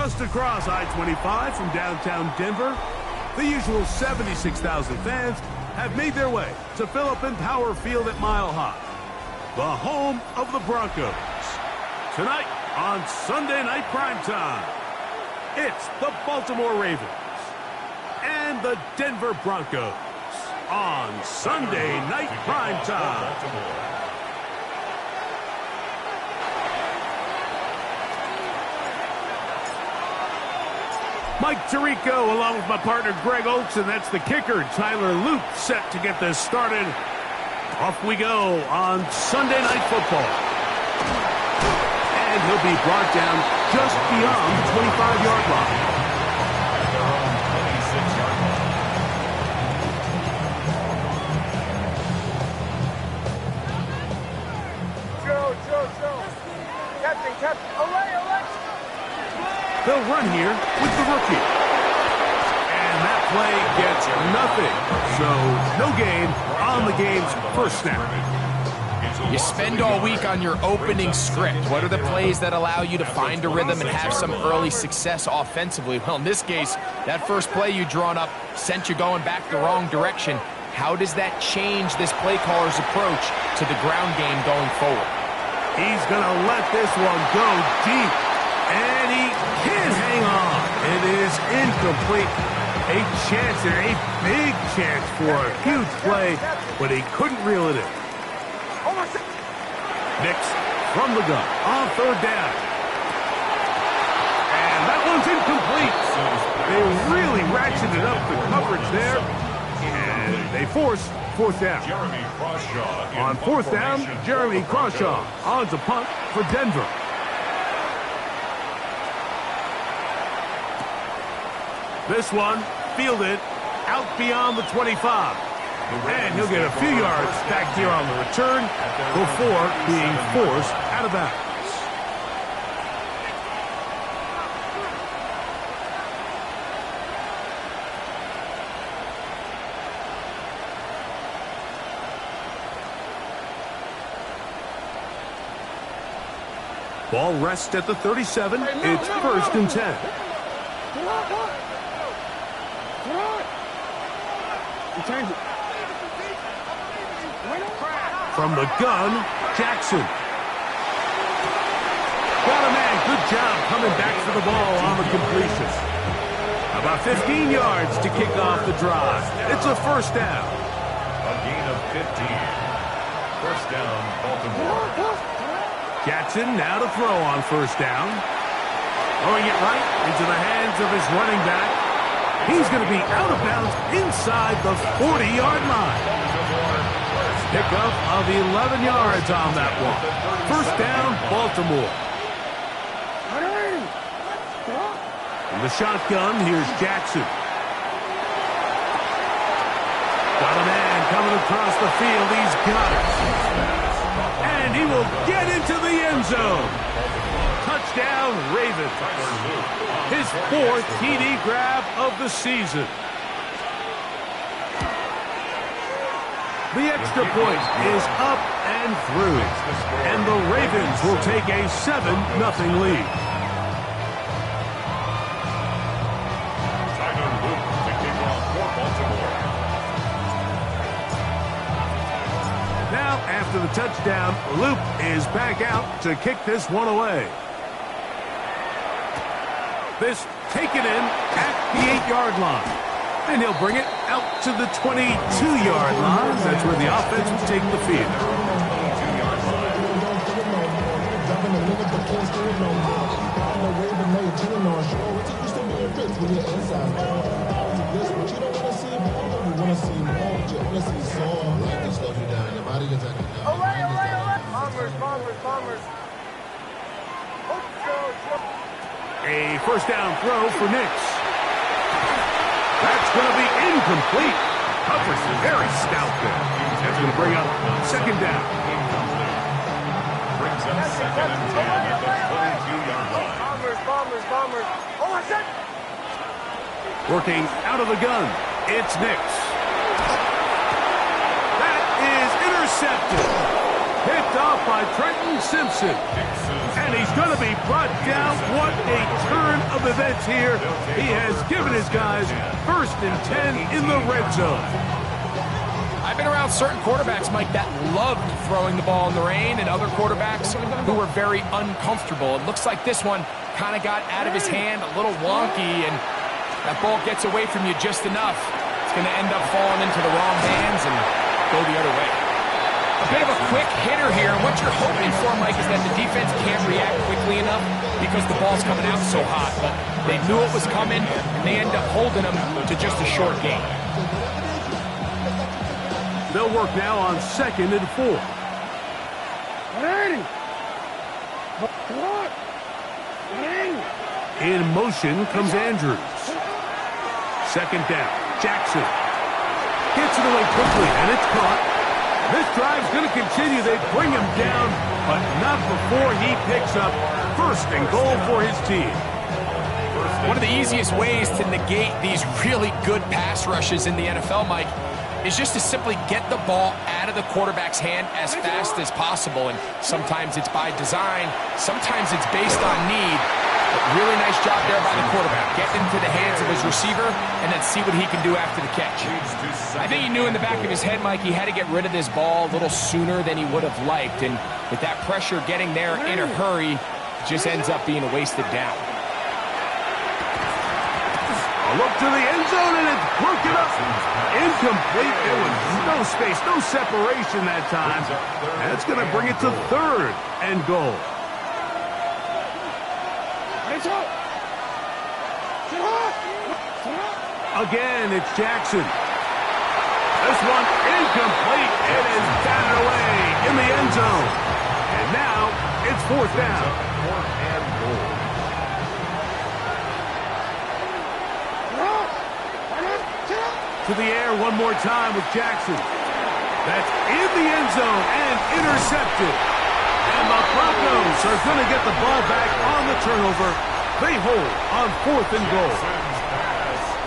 Just across I-25 from downtown Denver, the usual 76,000 fans have made their way to Philip Power Field at Mile High, the home of the Broncos. Tonight on Sunday Night Primetime, it's the Baltimore Ravens and the Denver Broncos on Sunday Night Primetime. Mike Tirico along with my partner Greg Oakes, and that's the kicker, Tyler Luke, set to get this started. Off we go on Sunday Night Football. And he'll be brought down just beyond the 25-yard line. Joe. Captain. Away. They'll run here with the rookie. And that play gets nothing. So no gain on the game's first snap. You spend all week on your opening script. What are the plays that allow you to find a rhythm and have some early success offensively? Well, in this case, that first play you drawn up sent you going back the wrong direction. How does that change this play caller's approach to the ground game going forward? He's going to let this one go deep. And he can't hang on. It is incomplete. A chance there, a big chance for a huge play, but he couldn't reel it in. Nix from the gun on third down. And that one's incomplete. They really ratcheted up the coverage there. And they force fourth down. On fourth down, Jeremy Crawshaw on to punt for Denver. This one fielded out beyond the 25. And he'll get a few yards back here on the return before being forced out of bounds. Ball rests at the 37. It's 1st and 10. From the gun, Jackson. Got a man. Good job coming back for the ball on the completion. About 15 yards to kick off the drive. It's a first down. A gain of 15. First down, Baltimore. Jackson now to throw on first down. Throwing it right into the hands of his running back. He's going to be out of bounds inside the 40-yard line. Pickup of 11 yards on that one. First down, Baltimore. In the shotgun, here's Jackson. Got a man coming across the field. He's got it. And he will get into the end zone. Touchdown, Ravens. His 4th TD grab of the season. The extra point is up and through. And the Ravens will take a 7-0 lead. Now, after the touchdown, Luke is back out to kick this one away. This taken in at the 8-yard line. And he'll bring it out to the 22-yard line. That's where the offense will take the field. Bombers. A first down throw for Nix. That's going to be incomplete. Coverage is very stout there. That's going to bring up second down. Brings up 2nd and 10 at the 22-yard line. Bombers. Oh, I said. Working out of the gun, it's Nix. That is intercepted. Picked off by Trenton Simpson. And And he's going to be brought down. What a turn of events here. He has given his guys 1st and 10 in the red zone. I've been around certain quarterbacks, Mike, that loved throwing the ball in the rain, and other quarterbacks who were very uncomfortable. It looks like this one kind of got out of his hand, a little wonky, and that ball gets away from you just enough. It's going to end up falling into the wrong hands and go the other way. A bit of a quick hitter here, and what you're hoping for, Mike, is that the defense can't react quickly enough because the ball's coming out so hot. But they knew it was coming, and they end up holding them to just a short gain. They'll work now on 2nd and 4. In motion comes Andrews. 2nd down. Jackson gets it away quickly, and it's caught. This drive's going to continue. They bring him down, but not before he picks up 1st and goal for his team. One of the easiest ways to negate these really good pass rushes in the NFL, Mike, is just to simply get the ball out of the quarterback's hand as fast as possible. And sometimes it's by design, sometimes it's based on need. But really nice job there by the quarterback. Get into the hands of his receiver and then see what he can do after the catch. I think he knew in the back of his head, Mike, he had to get rid of this ball a little sooner than he would have liked. And with that pressure getting there in a hurry, it just ends up being a wasted down. A look to the end zone, and it's broken up. Incomplete. There was no space, no separation that time. That's going to bring it to 3rd and goal. Again, it's Jackson. This one incomplete. It is batted away in the end zone. And now it's 4th down. 4th and goal. To the air one more time with Jackson. That's in the end zone and intercepted. And the Broncos are going to get the ball back on the turnover. They hold on 4th and goal.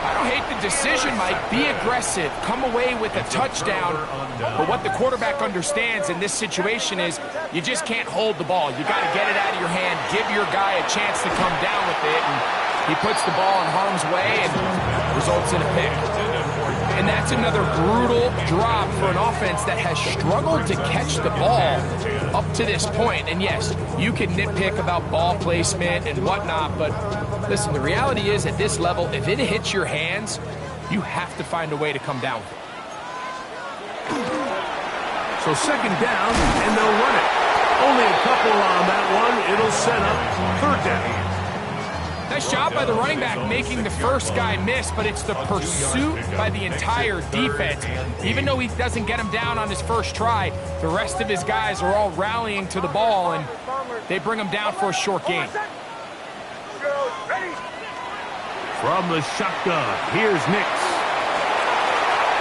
I don't hate the decision, Mike. Be aggressive. Come away with a touchdown. But what the quarterback understands in this situation is you just can't hold the ball. You got to get it out of your hand. Give your guy a chance to come down with it. And he puts the ball in harm's way and results in a pick. And that's another brutal drop for an offense that has struggled to catch the ball up to this point. And yes, you can nitpick about ball placement and whatnot, but listen, the reality is at this level, if it hits your hands, you have to find a way to come down with it. So 2nd down, and they'll run it. Only a couple on that one. It'll set up 3rd down. Nice job by the running back making the first guy miss, but it's the pursuit by the entire defense. Even though he doesn't get him down on his first try, the rest of his guys are all rallying to the ball, and they bring him down for a short gain. From the shotgun, here's Nix.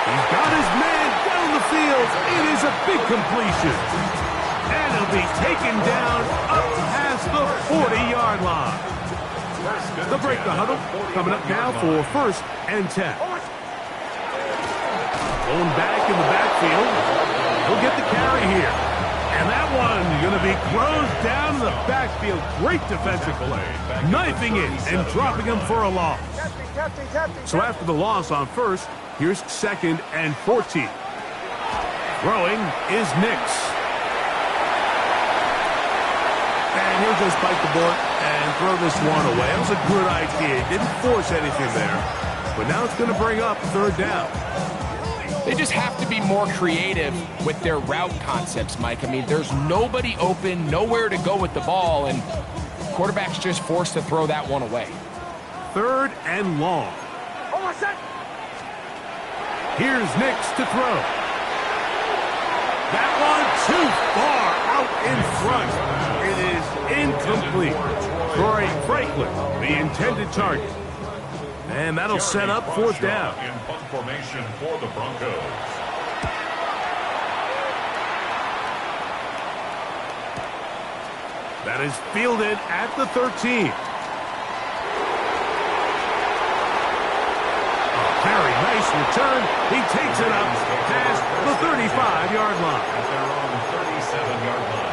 He's got his man down the field. It is a big completion. And he'll be taken down up past the 40-yard line. They'll break the huddle. Coming up now for 1st and 10. Going back in the backfield. He'll get the carry here. And that one going to be closed down in the backfield. Great defensive play. Knifing it and dropping him for a loss. So after the loss on 1st, here's 2nd and 14. Throwing is Nix. And he'll just bite the bullet and throw this one away. That was a good idea. He didn't force anything there. But now it's going to bring up 3rd down. They just have to be more creative with their route concepts, Mike. I mean, there's nobody open, nowhere to go with the ball, and quarterback's just forced to throw that one away. 3rd and long. Here's Nix to throw. That one too far out in front. It is incomplete. Troy Franklin, the intended target. And that'll set up 4th down. In punt formation for the Broncos. That is fielded at the 13. Very nice return. He takes it up past the 35-yard line. At their own 37-yard line.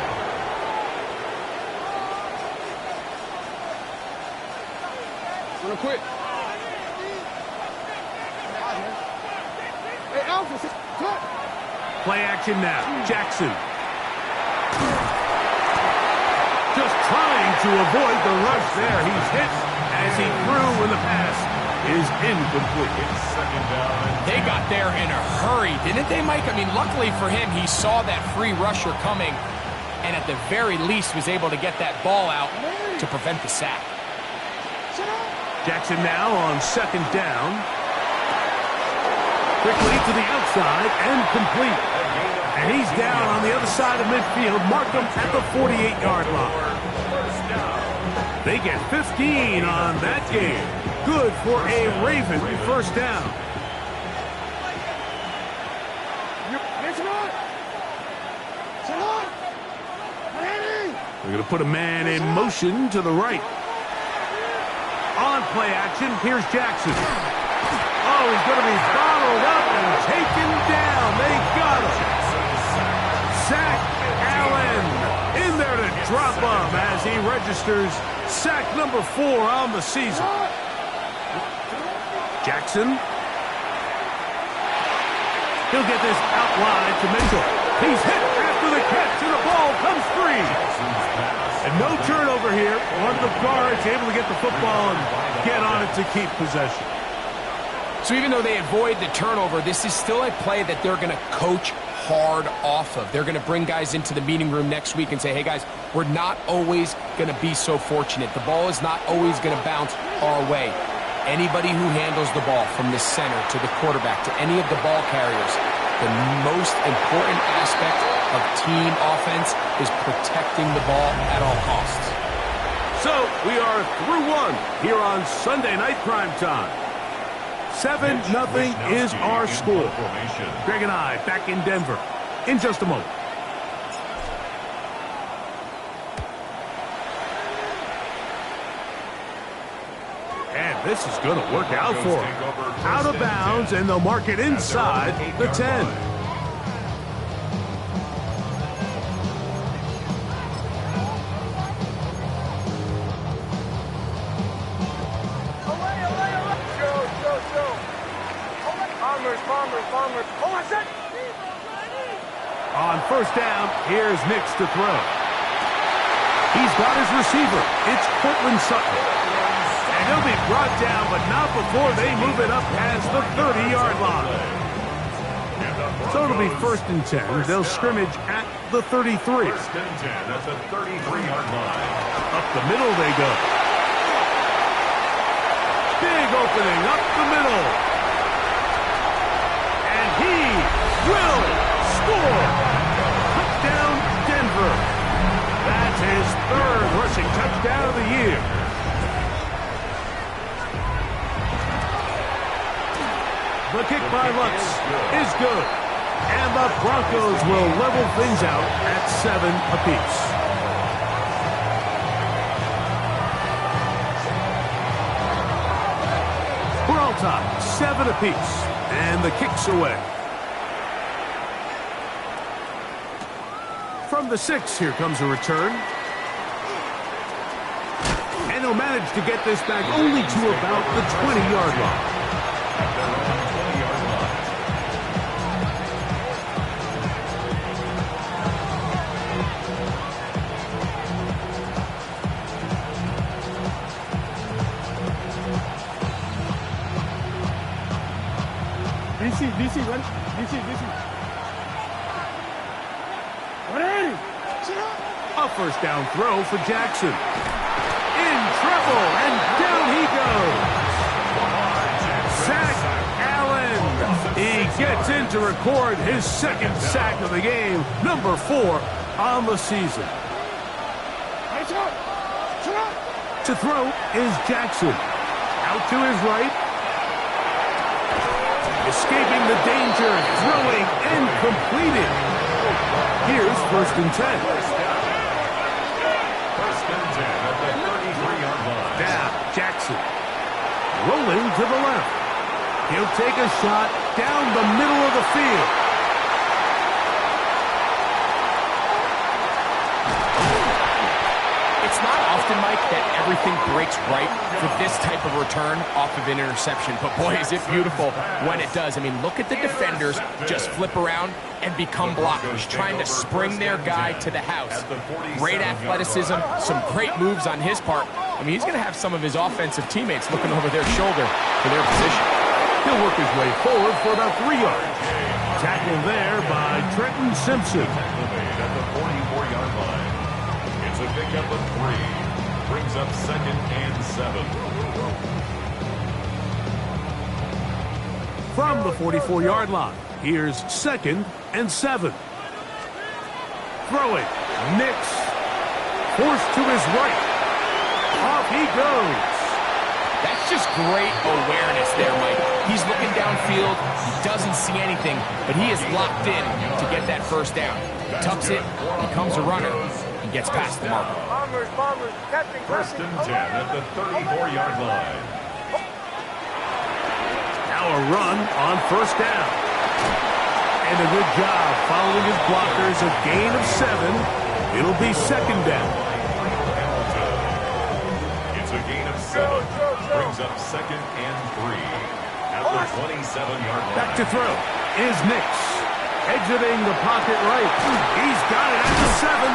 Wanna quit? Hey, Alpha, cut! Play action now. Jackson. Just trying to avoid the rush there. He's hit as he threw when the pass is incomplete. They got there in a hurry, didn't they, Mike? I mean, luckily for him, he saw that free rusher coming and at the very least was able to get that ball out to prevent the sack. Jackson now on second down. Quickly to the outside and complete. And he's down on the other side of midfield. Mark him at the 48-yard line. They get 15 on that game. Good for a Raven first down. They're going to put a man in motion to the right. On play action, here's Jackson. Oh, he's going to be bottled up and taken down. They got him. Zach Allen in there to drop him as he registers sack number 4 on the season. Jackson. He'll get this out wide to Mitchell. He's hit after the catch, and the ball comes free. And no turnover here. One of the guards able to get the football and get on it to keep possession. So even though they avoid the turnover, this is still a play that they're going to coach hard off of. They're going to bring guys into the meeting room next week and say, hey, guys, we're not always going to be so fortunate. The ball is not always going to bounce our way. Anybody who handles the ball from the center to the quarterback to any of the ball carriers, the most important aspect of team offense is protecting the ball at all costs. So we are through one here on Sunday Night Prime Time. 7-0 is our score. Greg and I back in Denver in just a moment. And this is going to work out for them. Out of bounds, and they'll mark it inside the 10. Bombers. Oh, I said. On first down, here's Nix to throw. He's got his receiver. It's Cortland Sutton. And he'll be brought down, but not before they move it up past the 30-yard line. So it'll be 1st and 10. They'll scrimmage at the 33. 1st and 10 at the 33-yard line. Up the middle they go. Big opening up the middle. Will score. Touchdown, Denver. That's his 3rd rushing touchdown of the year. The kick by Lutz is good. And the Broncos will level things out at 7 apiece. We're all tied, 7 apiece. And the kick's away. From the 6, here comes a return. And he'll manage to get this back only to about the 20-yard line. DC, ready? DC. A first down throw for Jackson. In trouble, and down he goes. Zach Allen. He gets in to record his 2nd sack of the game, number 4 on the season. To throw is Jackson. Out to his right. Escaping the danger, throwing and completed. Here's 1st and 10. Down, Jackson. Rolling to the left. He'll take a shot down the middle of the field. It's It's not often, Mike, that everything breaks right for this type of return off of an interception. But boy, is it beautiful when it does. I mean, look at the defenders just flip around and become blockers, trying to spring their guy to the house. Great athleticism, some great moves on his part. I mean, he's going to have some of his offensive teammates looking over their shoulder for their position. He'll work his way forward for about 3 yards. Tackled there by Trenton Simpson. At the 44-yard line. It's a pickup of 3. Brings up 2nd and 7. From the 44-yard line, here's 2nd and 7. Throwing. Nix. Forced to his right. Off he goes. That's just great awareness there, Mike. He's looking downfield. He doesn't see anything, but he is locked in to get that first down. Tucks it, becomes a runner, and gets past the marker. Bombers, catching. 1st and 10 at the 34-yard line. Now a run on 1st down. And a good job following his blockers. A gain of 7. It'll be 2nd down. It's a gain of 7. Brings up 2nd and 3 at the 27-yard line. Back to throw is Nix. Exiting the pocket right. He's got it at the 7.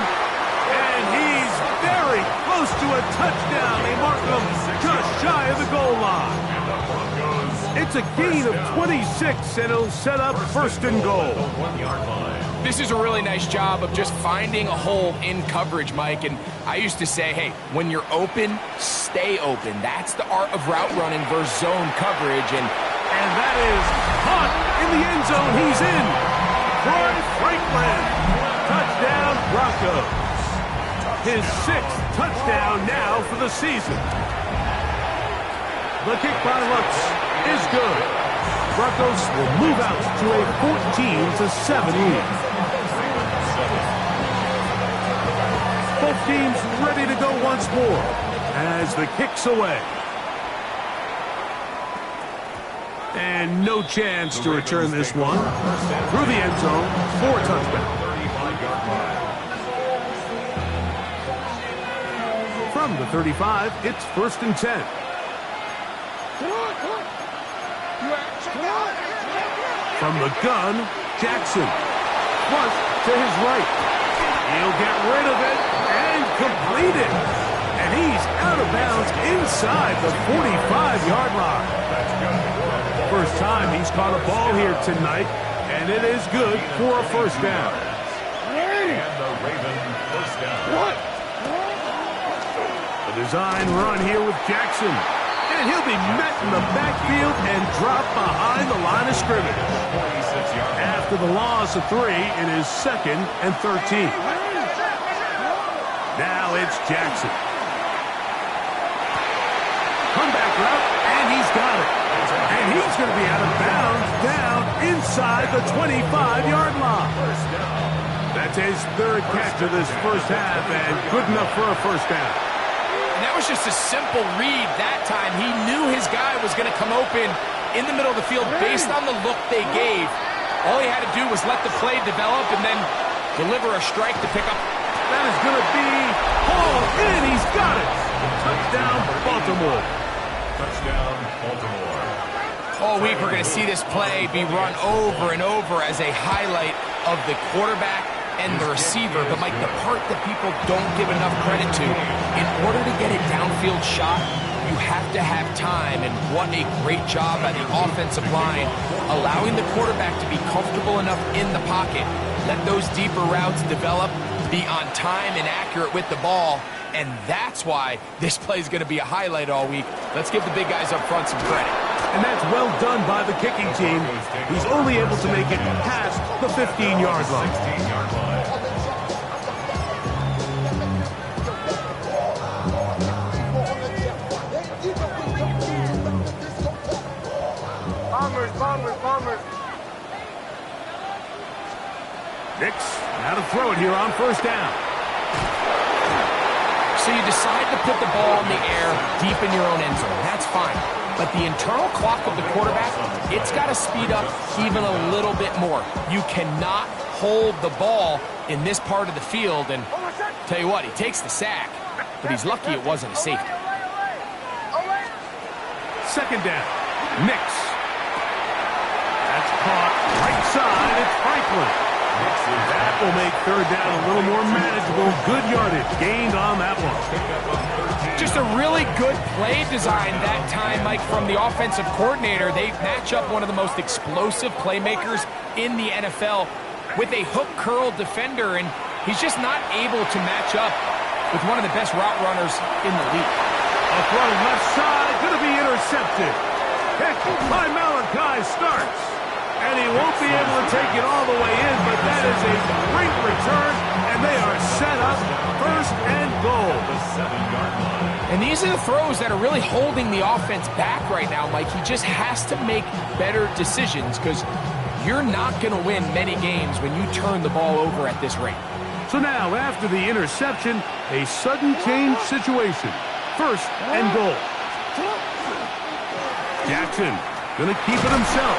And he's very close to a touchdown. They mark him just shy of the goal line. It's a gain of 26, and it'll set up 1st and goal. This is a really nice job of just finding a hole in coverage, Mike. And I used to say, hey, when you're open, stay open. That's the art of route running versus zone coverage. And that is caught in the end zone. He's in. Troy Franklin. Touchdown, Broncos. His 6th touchdown now for the season. The kick by Lutz is good. Broncos will move out to a 14-7 lead. Both teams ready to go once more as the kick's away. And no chance to return this one. Through the end zone for a touchdown. From the 35, it's 1st and 10. From the gun, Jackson. Flush to his right. He'll get rid of it and complete it. And he's out of bounds inside the 45-yard line. First time he's caught a ball here tonight, and it is good for a 1st down. And the Raven 1st down. What? A design run here with Jackson. And he'll be met in the backfield and dropped behind the line of scrimmage. After the loss of 3, it is 2nd and 13. Now it's Jackson. Comeback route, and he's got it. And he's going to be out of bounds down inside the 25-yard line. That's his 3rd catch of this 1st half, and good enough for a 1st down. And that was just a simple read that time. He knew his guy was going to come open in the middle of the field based on the look they gave. All he had to do was let the play develop and then deliver a strike to pick up. That is going to be hauled in. He's got it. Touchdown, Baltimore. Touchdown, Baltimore. All week we're going to see this play be run over and over as a highlight of the quarterback and the receiver. But, Mike, the part that people don't give enough credit to, in order to get a downfield shot, you have to have time. And what a great job by the offensive line, allowing the quarterback to be comfortable enough in the pocket. Let those deeper routes develop, be on time and accurate with the ball. And that's why this play is going to be a highlight all week. Let's give the big guys up front some credit. And that's well done by the kicking team. He's only able to make it past the 15-yard line. 16-yard line. Bombers. Nix, now to throw it here on 1st down. So you decide to put the ball in the air deep in your own end zone. That's fine. But the internal clock of the quarterback, it's got to speed up even a little bit more. You cannot hold the ball in this part of the field. And tell you what, he takes the sack. but he's lucky it wasn't a safety. Second down. Nix. That's caught right side. It's Franklin. That will make third down a little more manageable. Good yardage gained on that one. Just a really good play design that time, Mike, from the offensive coordinator. They match up one of the most explosive playmakers in the NFL with a hook curl defender, and he's just not able to match up with one of the best route runners in the league. A throw left side, going to be intercepted. Pick by Malachi starts. And he won't be able to take it all the way in, but that is a great return, and they are set up first and goal. The 7-yard line. And these are the throws that are really holding the offense back right now, Mike. He just has to make better decisions because you're not going to win many games when you turn the ball over at this rate. So now, after the interception, a sudden change situation. First and goal. Jackson going to keep it himself.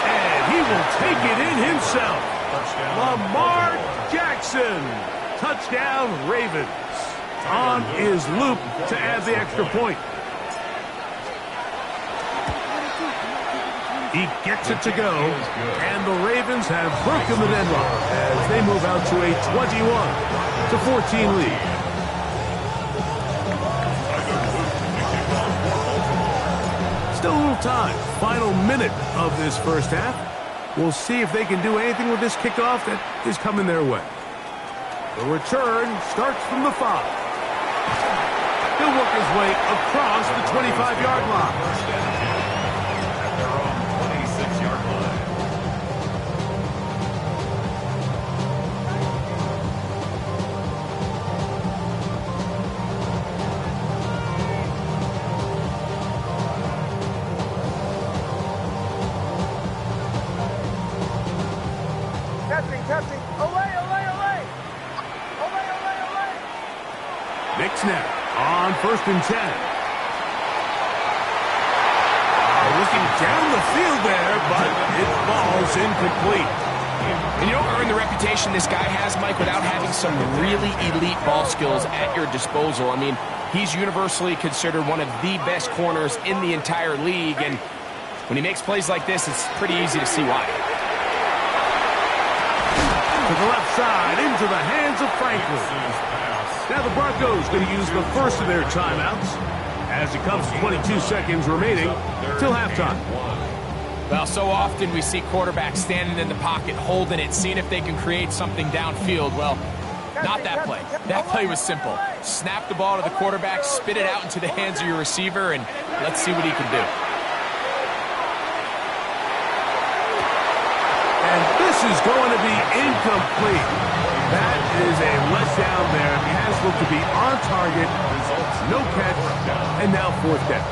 And he will take it in himself. Lamar Jackson. Touchdown, Ravens. On his loop to add the extra point. He gets it to go. And the Ravens have broken the deadlock as they move out to a 21-14 lead. Still a little time. Final minute of this first half. We'll see if they can do anything with this kickoff that is coming their way. The return starts from the 5. He'll work his way across the 25-yard line. At their own 26-yard line. Catching. Away. Nick snap on 1st and 10. Looking down the field there, but it falls incomplete. And you don't earn the reputation this guy has, Mike, without having some really elite ball skills at your disposal. I mean, he's universally considered one of the best corners in the entire league, and when he makes plays like this, it's pretty easy to see why. To the left side, into the hands of Franklin. Now the Broncos going to use the first of their timeouts as it comes to 22 seconds remaining till halftime. Well, so often we see quarterbacks standing in the pocket, holding it, seeing if they can create something downfield. Well, not that play. That play was simple. Snap the ball to the quarterback, spit it out into the hands of your receiver, and let's see what he can do. And this is going to be incomplete. That is a letdown there. Has looked to be on target. No catch. And now 4th down.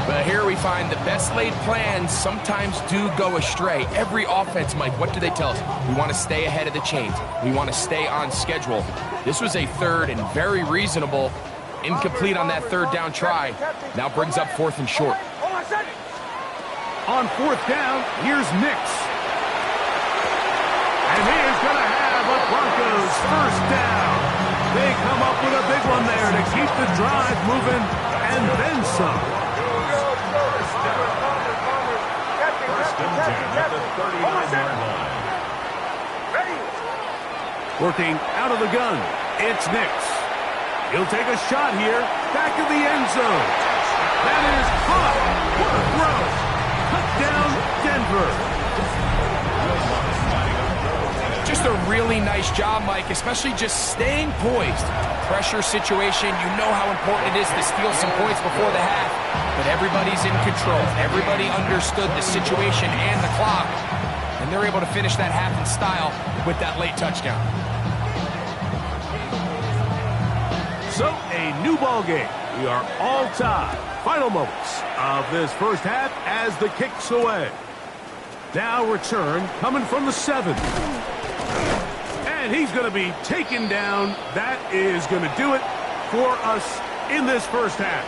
But here we find the best laid plans sometimes do go astray. Every offense, Mike, what do they tell us? We want to stay ahead of the chains. We want to stay on schedule. This was a third and very reasonable. Incomplete on that 3rd down try. Now brings up 4th and short. On 4th down, here's Nix. And he is going to have a Broncos first down. They come up with a big one there to keep the drive moving and then some. Working out of the gun, it's Nix. He'll take a shot here, back of the end zone. That is caught. What a throw. Touchdown, Denver. Just a really nice job, Mike, especially just staying poised. Pressure situation, you know how important it is to steal some points before the half, but everybody's in control. Everybody understood the situation and the clock, and they're able to finish that half in style with that late touchdown. So, a new ball game. We are all tied. Final moments of this first half as the kick's away. Now return coming from the 7. And he's going to be taken down. That is going to do it for us in this first half.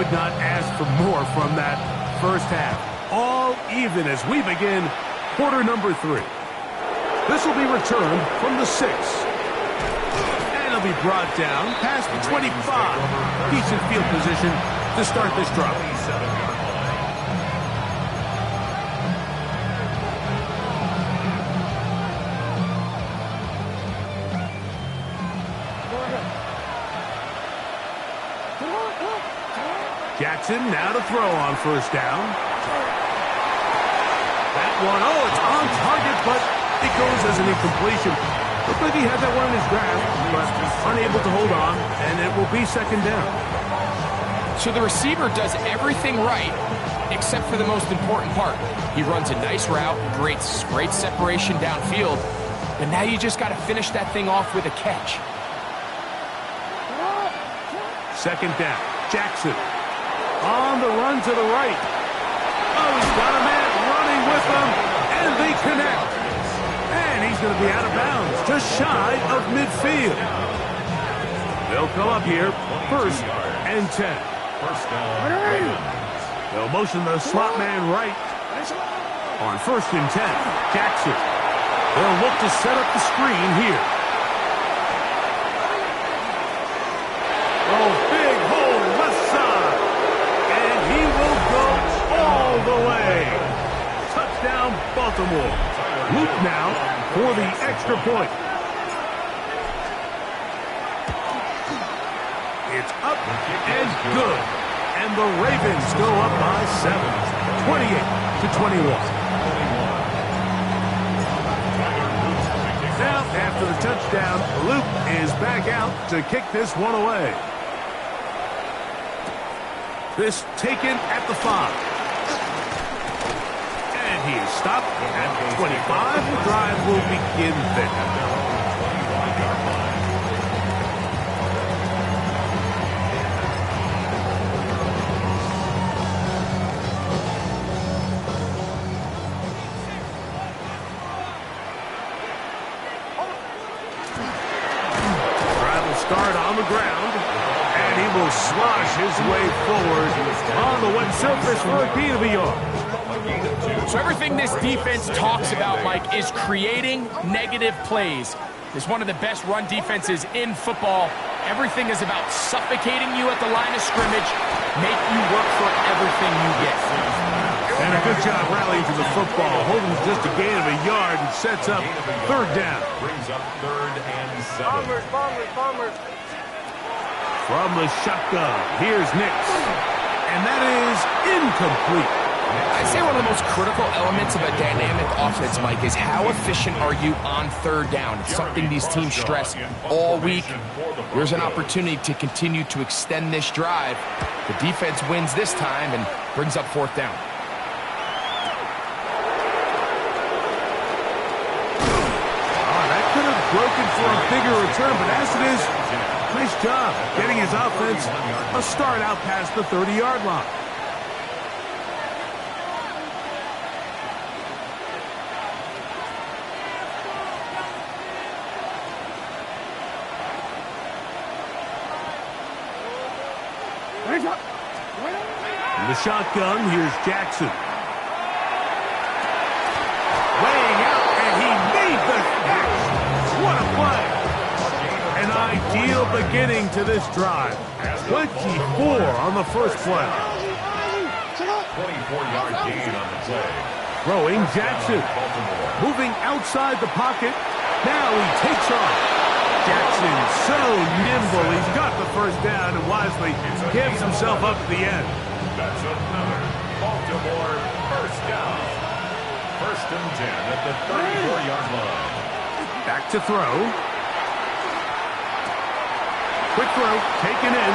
could not ask for more from that first half. All even as we begin quarter number 3. This will be returned from the 6. And it'll be brought down past the 25. Decent field position to start this drive. Jackson now to throw on first down. That one, oh, it's on target, but it goes as an incompletion. Looked like he had that one in his grasp, but unable to hold on, and it will be second down. So the receiver does everything right, except for the most important part. He runs a nice route, great separation downfield, but now you just got to finish that thing off with a catch. Second down, Jackson. On the run to the right. Oh, he's got a man running with him, and they connect. And he's going to be out of bounds, just shy of midfield. They'll come up here, first and 10. First down. They'll motion the slot man right. On first and 10, Jackson. They'll look to set up the screen here. Oh, big hole left side. And he will go all the way. Touchdown, Baltimore. Luke now for the extra point. It's up and good. And the Ravens go up by 7, 28-21. Now, after the touchdown, Luke is back out to kick this one away. This taken at the 5. And he is stopped at the 25. The drive will begin there. Start on the ground, and he will slosh his way forward on the wet surface for a gain of a yard. So everything this defense talks about, Mike, is creating negative plays. It's one of the best run defenses in football. Everything is about suffocating you at the line of scrimmage, make you work for everything you get. And a good job rallying to the football, holding just a gain of a yard and sets up third down. Brings up third and 7. Bombers. From the shotgun, here's Nix. And that is incomplete. I'd say one of the most critical elements of a dynamic offense, Mike, is how efficient are you on third down. It's something these teams stress all week. There's an opportunity to continue to extend this drive. The defense wins this time and brings up fourth down. Broken for a bigger return, but as it is, nice job getting his offense a start out past the 30-yard line. In the shotgun, here's Jackson. Laying out, and he made the catch. What a play. An ideal beginning to this drive. 24 on the first play. 24-yard gain on the play. Throwing Jackson. Moving outside the pocket. Now he takes off. Jackson so nimble. He's got the first down and wisely gives himself up at the end. That's another Baltimore first down. First and 10 at the 34-yard line. Back to throw. Quick throw, taken in.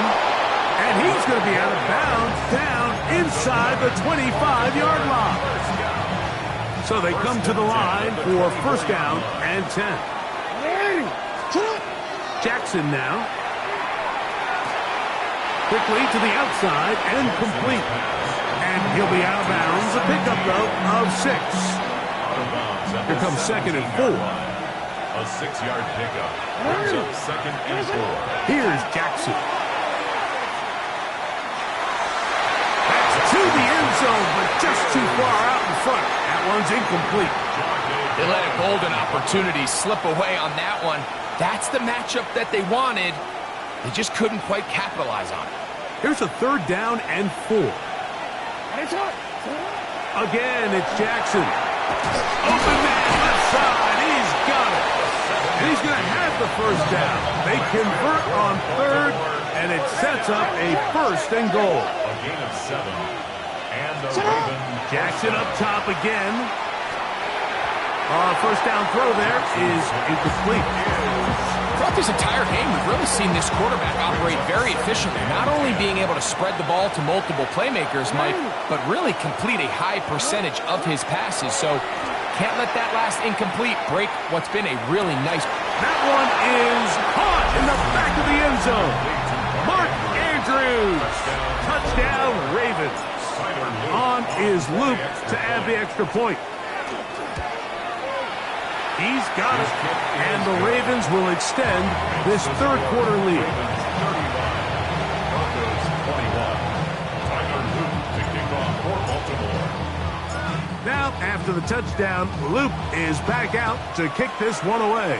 And he's going to be out of bounds down inside the 25-yard line. So they come to the line for first down and 10. Jackson now. Quickly to the outside and complete. And he'll be out of bounds. A pickup, though, of 6. Here comes second and 4. A 6-yard pickup. Brings up second and 4. Here's Jackson. zone, but just too far out in front. That one's incomplete. They let a golden opportunity slip away on that one. That's the matchup that they wanted. They just couldn't quite capitalize on it. Here's a 3rd down and 4. Again, it's Jackson. Open man, left side. He's got it. And he's going to have the 1st down. They convert on 3rd, and it sets up a 1st and goal. A gain of 7. And the Ravens. Jackson up top again. 1st down throw there is incomplete. Throughout this entire game, we've really seen this quarterback operate very efficiently, not only being able to spread the ball to multiple playmakers, Mike, but really complete a high percentage of his passes. So can't let that last incomplete break what's been a really nice. That one is caught in the back of the end zone. Mark Andrews. Touchdown, Ravens. On is Luke to add the extra point. He's got it, and the Ravens will extend this 3rd quarter lead. Now, after the touchdown, Luke is back out to kick this one away.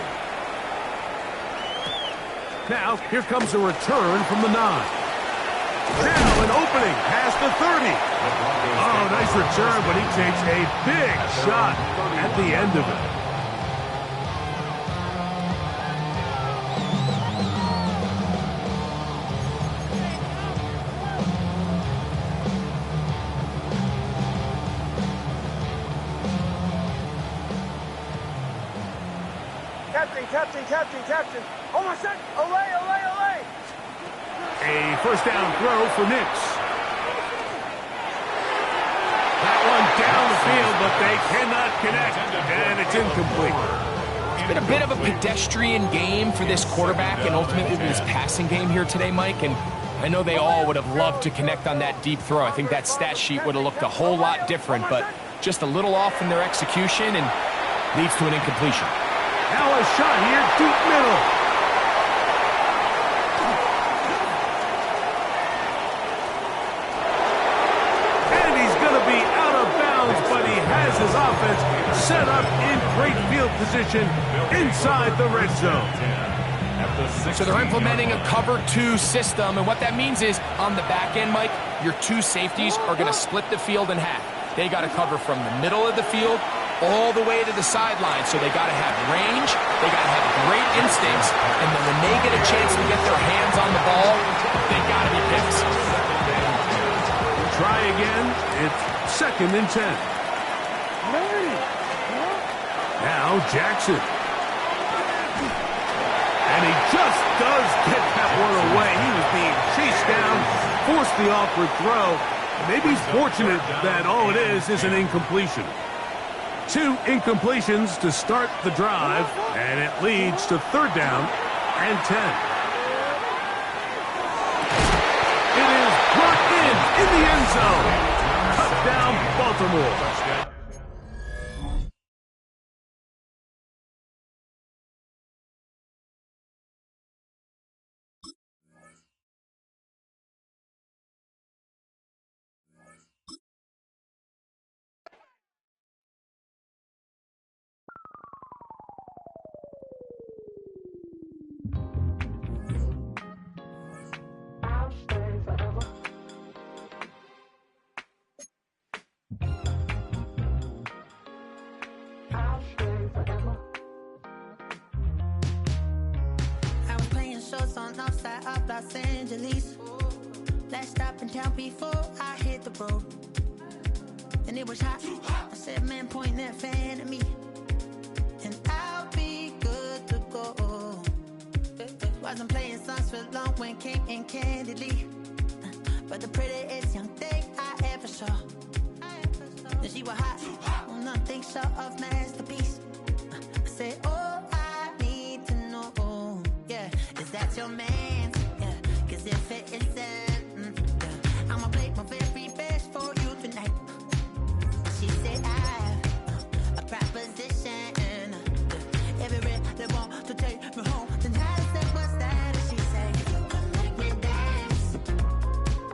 Now, here comes a return from the 9. Now, an opening past the 30. Oh, nice return, but he takes a big shot at the end of it. Captain. Oh, my son. Olay. A 1st down throw for Nix. That one down the field, but they cannot connect, and it's incomplete. It's been a bit of a pedestrian game for this quarterback and ultimately this passing game here today, Mike, and I know they all would have loved to connect on that deep throw. I think that stat sheet would have looked a whole lot different, but just a little off in their execution and leads to an incompletion. Now a shot here, deep middle. And he's going to be out of bounds, but he has his offense set up in great field position inside the red zone. So they're implementing a cover 2 system, and what that means is on the back end, Mike, your 2 safeties are going to split the field in half. They got to cover from the middle of the field all the way to the sideline, so they got to have range, they got to have great instincts, and then when they get a chance to get their hands on the ball, they got to be picks. Try again. It's 2nd and 10. Now Jackson. And he just does get that one away. He was being chased down, forced the awkward throw. Maybe he's fortunate that all it is an incompletion. 2 incompletions to start the drive, and it leads to 3rd down and 10. It is brought in the end zone. Touchdown, Baltimore. Of Los Angeles. Last stop in town before I hit the road. And it was hot. I said, man, point that fan at me, and I'll be good to go. Wasn't playing songs for long when came in candidly, but the prettiest young thing I ever saw. And she was hot. Well, nothing short of masterpiece. I said, oh, I need to know, yeah, is that your man? If it is